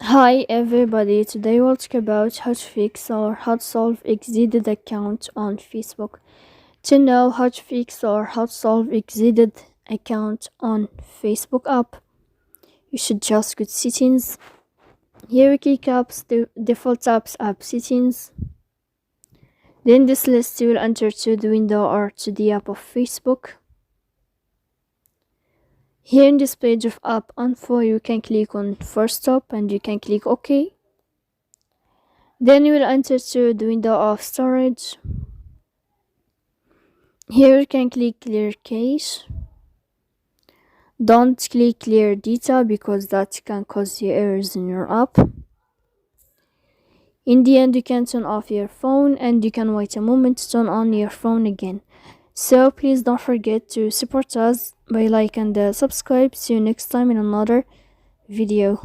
Hi everybody, today we'll talk about how to fix or how to solve exited account on Facebook. To know how to fix or how to solve exited account on Facebook app, you should just go to settings. Here we click apps, the default apps app settings. Then this list you will enter to the window or to the app of Facebook. Here in this page of app info, you can click on first stop and you can click OK. Then you will enter to the window of storage. Here you can click clear cache. Don't click clear data because that can cause you errors in your app. In the end, you can turn off your phone and you can wait a moment to turn on your phone again. So please don't forget to support us by like and subscribe. See you next time in another video.